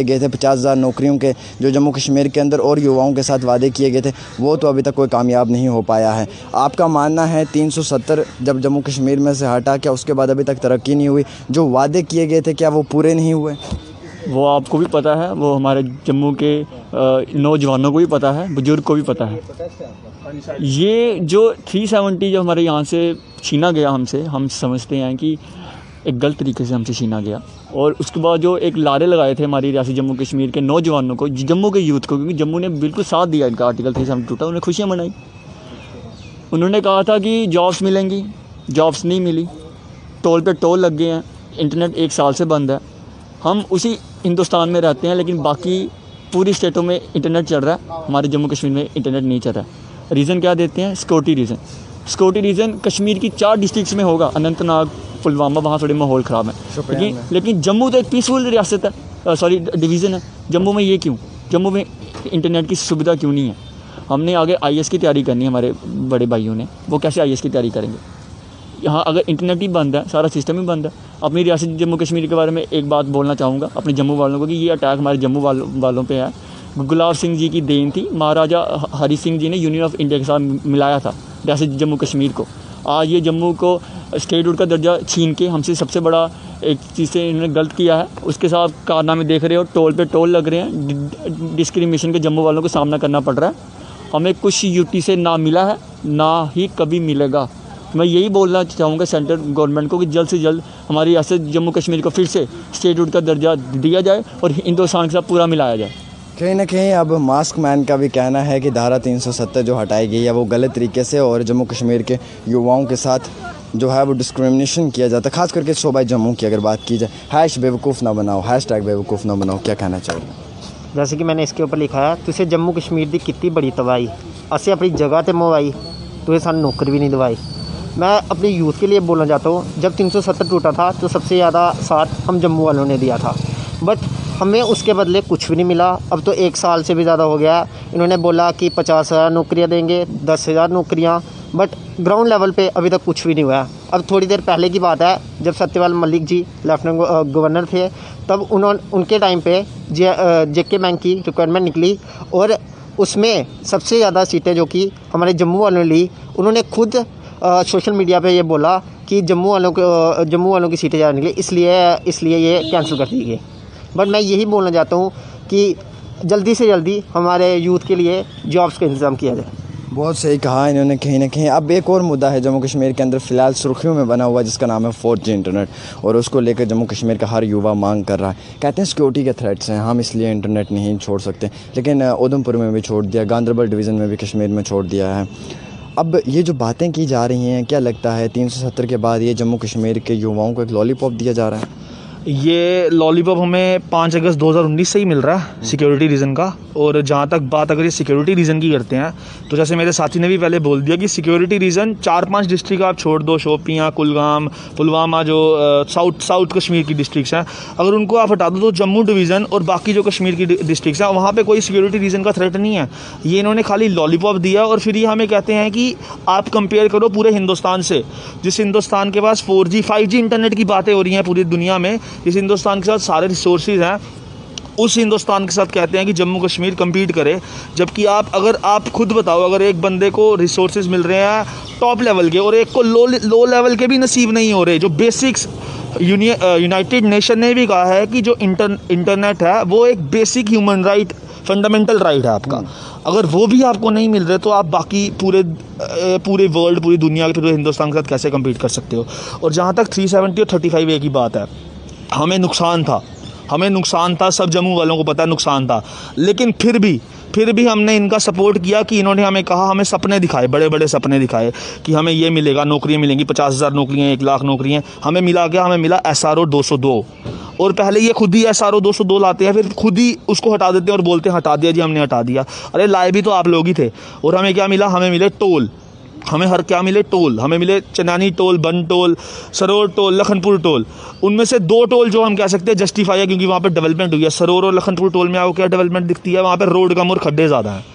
गए थे 50,000 नौकरियों के जो जम्मू कश्मीर के अंदर और युवाओं के साथ वादे किए गए थे, वो तो अभी तक कोई कामयाब नहीं हो पाया है। आपका मानना है 370 जब जम्मू कश्मीर में से हटा, क्या उसके बाद अभी तक तरक्की नहीं हुई? जो वादे किए गए थे क्या वो पूरे नहीं हुए? वो आपको भी पता है, वो हमारे जम्मू के नौजवानों को भी पता है, बुजुर्ग को भी पता है। ये जो 370 जो हमारे यहाँ से छीना गया हमसे, हम समझते हैं कि एक गलत तरीके से हमसे छीना गया। और उसके बाद जो एक लारे लगाए थे हमारी रियासत जम्मू कश्मीर के नौजवानों को, जम्मू के यूथ को, क्योंकि जम्मू ने बिल्कुल साथ दिया इनका आर्टिकल 370 टूटा, उन्होंने खुशियाँ मनाई। उन्होंने कहा था कि जॉब्स मिलेंगी, जॉब्स नहीं मिली, टोल पे टोल लग गए हैं, इंटरनेट 1 साल से बंद है। हम उसी हिंदुस्तान में रहते हैं लेकिन बाकी पूरी स्टेटों में इंटरनेट चल रहा है, हमारे जम्मू कश्मीर में इंटरनेट नहीं चल रहा है। रीज़न क्या देते हैं? Security reason. Security reason Kashmir की 4 डिस्ट्रिक्ट्स में होगा, अनंतनाग, पुलवामा, वहाँ थोड़े माहौल ख़राब है, लेकिन जम्मू तो एक पीसफुल रियासत है, डिवीज़न है। जम्मू में ये क्यों? जम्मू में इंटरनेट की सुविधा क्यों नहीं है? हमने आगे IAS की तैयारी करनी है, हमारे बड़े भाइयों ने, वो कैसे IAS की तैयारी करेंगे? यहाँ अगर इंटरनेट ही बंद है, सारा सिस्टम ही बंद है। अपनी रियासत जम्मू कश्मीर के बारे में एक बात बोलना चाहूँगा अपने जम्मू वालों को कि ये अटैक हमारे जम्मू वालों पे है। गुलाब सिंह जी की देन थी, महाराजा हरी सिंह जी ने यूनियन ऑफ इंडिया के साथ मिलाया था रियासत जम्मू कश्मीर को। आज ये जम्मू को स्टेटहुड का दर्जा छीन के हमसे सबसे बड़ा एक चीज़ से इन्होंने गलत किया है। उसके साथ कारनामे देख रहे हो, टोल पे टोल लग रहे हैं, डिस्क्रिमिनेशन के जम्मू वालों को सामना करना पड़ रहा है। हमें कुछ यूटी से ना मिला है, ना ही कभी मिलेगा। मैं यही बोलना चाहूँगा सेंट्रल गवर्नमेंट को कि जल्द से जल्द हमारी रियासत जम्मू कश्मीर को फिर से स्टेटहुड का दर्जा दिया जाए और हिंदुस्तान के साथ पूरा मिलाया जाए। कहीं ना कहीं अब मास्क मैन का भी कहना है कि धारा 370 जो हटाई गई है वो गलत तरीके से और जम्मू कश्मीर के युवाओं के साथ जो है वो डिस्क्रिमिनेशन किया जाता है, खास करके सूबाई जम्मू की अगर बात की जाए। हैश बेवकूफ़ ना बनाओ, हैशटैग बेवकूफ़ ना बनाओ, क्या कहना चाहिए? जैसे कि मैंने इसके ऊपर लिखा है, तुझे जम्मू कश्मीर की कितनी बड़ी तबाही, असें अपनी जगह ते मुआई, तुझे सानू नौकरी भी नहीं दवाई। मैं अपने यूथ के लिए बोलना चाहता हूँ, जब 370 टूटा था तो सबसे ज़्यादा साथ हम जम्मू वालों ने दिया था, बट हमें उसके बदले कुछ भी नहीं मिला। अब तो 1 साल से भी ज़्यादा हो गया। इन्होंने बोला कि 50,000 नौकरियाँ देंगे, 10,000 नौकरियाँ, बट ग्राउंड लेवल पे अभी तक कुछ भी नहीं हुआ। अब थोड़ी देर पहले की बात है, जब सत्यपाल मलिक जी लेफ्टिनेंट गवर्नर थे, तब उनके टाइम पे JK बैंक की रिक्वायरमेंट निकली और उसमें सबसे ज़्यादा सीटें जो कि हमारे जम्मू वालों ने ली। उन्होंने खुद सोशल मीडिया पे ये बोला कि जम्मू वालों की सीटें ज़्यादा निकली, इसलिए ये कैंसिल कर दी गई। बट मैं यही बोलना चाहता हूँ कि जल्दी से जल्दी हमारे यूथ के लिए जॉब्स का इंतज़ाम किया जाए। बहुत सही कहा इन्होंने कहीं ना कहीं। अब एक और मुद्दा है जम्मू कश्मीर के अंदर फ़िलहाल सुर्खियों में बना हुआ, जिसका नाम है 4G इंटरनेट, और उसको लेकर जम्मू कश्मीर का हर युवा मांग कर रहा है। कहते हैं सिक्योरिटी के थ्रेट्स हैं, हम इसलिए इंटरनेट नहीं छोड़ सकते, लेकिन उधमपुर में भी छोड़ दिया, गांदरबल डिवीज़न में भी कश्मीर में छोड़ दिया है। अब ये जो बातें की जा रही हैं, क्या लगता है 370 के बाद ये जम्मू कश्मीर के युवाओं को एक लॉलीपॉप दिया जा रहा है? ये लॉलीपॉप हमें 5 अगस्त 2019 से ही मिल रहा है सिक्योरिटी रीज़न का। और जहाँ तक बात अगर ये सिक्योरिटी रीज़न की करते हैं, तो जैसे मेरे साथी ने भी पहले बोल दिया कि सिक्योरिटी रीज़न 4-5 डिस्ट्रिक्ट आप छोड़ दो, शोपियाँ, कुलगाम, पुलवामा, जो साउथ कश्मीर की डिस्ट्रिक्ट्स हैं, अगर उनको आप हटा दो तो जम्मू डिवीज़न और बाकी जो कश्मीर की डिस्ट्रिक्ट्स हैं वहाँ पर कोई सिक्योरिटी रीज़न का थ्रेट नहीं है। ये इन्होंने खाली लॉलीपॉप दिया और फिर ये हमें कहते हैं कि आप कंपेयर करो पूरे हिंदुस्तान से। जिस हिंदुस्तान के पास 4G 5G इंटरनेट की बातें हो रही हैं पूरी दुनिया में, जिस हिंदुस्तान के साथ सारे रिसोर्सेज हैं, उस हिंदुस्तान के साथ कहते हैं कि जम्मू कश्मीर compete करे। जबकि अगर आप खुद बताओ, अगर एक बंदे को रिसोर्सेज मिल रहे हैं टॉप लेवल के और एक को लो लेवल के भी नसीब नहीं हो रहे, जो बेसिक्स यूनाइटेड नेशन ने भी कहा है कि जो इंटरनेट है वो एक basic human right, fundamental right है आपका, अगर वो भी आपको नहीं मिल रहे तो आप बाकी पूरे वर्ल्ड, पूरी दुनिया के, पूरे हिंदुस्तान के साथ कैसे कम्पीट कर सकते हो। और जहाँ तक 370 और 35A की बात है, हमें नुकसान था, सब जम्मू वालों को पता है नुकसान था, लेकिन फिर भी हमने इनका सपोर्ट किया कि इन्होंने हमें कहा, हमें सपने दिखाए, बड़े बड़े सपने दिखाए कि हमें ये मिलेगा, नौकरियाँ मिलेंगी, 50,000 नौकरियाँ, 1 लाख नौकरियाँ। हमें मिला क्या? हमें मिला SRO 202। और पहले ये खुद ही SRO 202 लाते हैं, फिर खुद ही उसको हटा देते हैं और बोलते हैं हटा दिया जी, हमने हटा दिया। अरे लाए भी तो आप लोग ही थे। और हमें क्या मिला? हमें मिले टोल। हमें मिले चनानी टोल, बन toll, Saror toll, Lakhanpur toll. उनमें से 2 टोल जो हम कह सकते हैं जस्टिफाई है, क्योंकि वहाँ पे डेवलपमेंट हुई है। सरोर और लखनपुर टोल में आपको क्या डेवलपमेंट दिखती है? वहाँ पे रोड कम और खड्डे ज़्यादा हैं।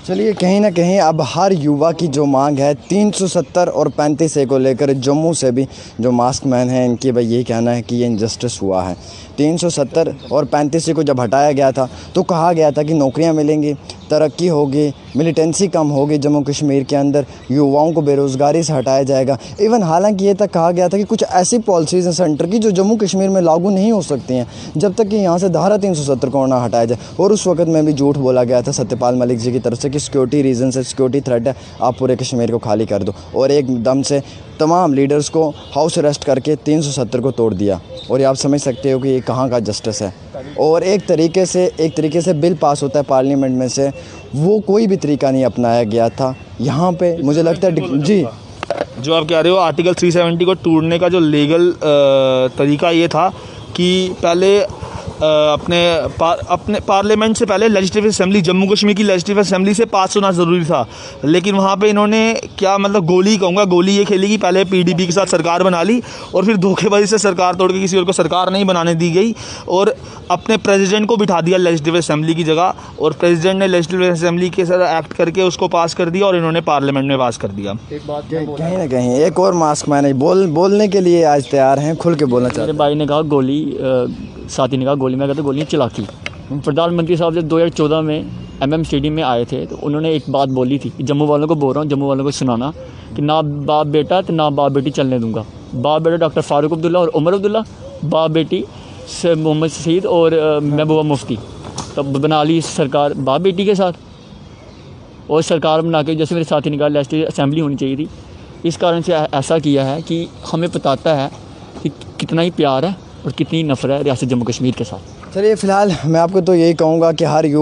चलिए कहीं ना कहीं अब हर युवा की जो मांग है 370 और 35A को लेकर जम्मू से भी जो मास्क मैन हैं इनकी भाई यही कहना है कि ये इनजस्टिस हुआ है। 370 और 35A को जब हटाया गया था तो कहा गया था कि नौकरियां मिलेंगी, तरक्की होगी, मिलिटेंसी कम होगी जम्मू कश्मीर के अंदर, युवाओं को बेरोज़गारी से हटाया जाएगा। इवन हालांकि ये तक कहा गया था कि कुछ ऐसी पॉलिसीज़ हैं सेंटर की जो जम्मू कश्मीर में लागू नहीं हो सकती हैं जब तक कि यहाँ से धारा 370 को ना हटाया जाए। और उस वक्त में भी झूठ बोला गया था सत्यपाल मलिक जी की तरफ से कि सिक्योरिटी रीज़न से, सिक्योरिटी थ्रेट है, आप पूरे कश्मीर को खाली कर दो। और एकदम से तमाम लीडर्स को हाउस अरेस्ट करके 370 को तोड़ दिया। और ये आप समझ सकते हो कि ये कहाँ का जस्टिस है। और एक तरीके से बिल पास होता है पार्लियामेंट में से, वो कोई भी तरीका नहीं अपनाया गया था यहाँ पे। मुझे लगता है जी जो आप कह रहे हो आर्टिकल 370 को तोड़ने का जो लीगल तरीका ये था कि पहले अपने पार्लियामेंट से पहले लेजिस्लेटिव असेंबली, जम्मू कश्मीर की लेजिस्लेटिव असेंबली से पास होना ज़रूरी था। लेकिन वहाँ पे इन्होंने क्या मतलब गोली ये खेली कि पहले पीडीपी के साथ सरकार बना ली और फिर धोखेबाजी से सरकार तोड़ के किसी और को सरकार नहीं बनाने दी गई और अपने प्रेसिडेंट को बिठा दिया लेजिस्लेटिव असेंबली की जगह। और प्रेसिडेंट ने लेजिस्लेटिव असेंबली के साथ एक्ट करके उसको पास कर दिया और इन्होंने पार्लियामेंट में पास कर दिया। कहीं ना कहीं एक और मास्क मैन बोलने के लिए आज तैयार हैं, खुल के बोलना चाहते मेरे भाई ने कहा गोली, साथी ने कहा गोली, मैं कहता गोली चलाकी। प्रधानमंत्री साहब जब 2014 में MM स्टेडियम में आए थे तो उन्होंने एक बात बोली थी, जम्मू वालों को बोल रहा हूँ, जम्मू वालों को सुनाना कि ना बाप बेटा तो ना बाप बेटी चलने दूंगा। बाप बेटा डॉक्टर फारूक अब्दुल्ला और उमर अब्दुल्ला, बाप बेटी से मोहम्मद शहीद और महबूबा मुफ्ती। तब बना ली सरकार बाप बेटी के साथ और सरकार बना के, जैसे मेरे साथी ने कहा, लेजिस्लेटिव असेंबली होनी चाहिए थी। इस कारण से ऐसा किया है कि हमें बताता है कि कितना ही प्यार है और कितनी नफरत है रियासत जम्मू कश्मीर के साथ। चलिए फ़िलहाल मैं आपको तो यही कहूँगा कि हर युवा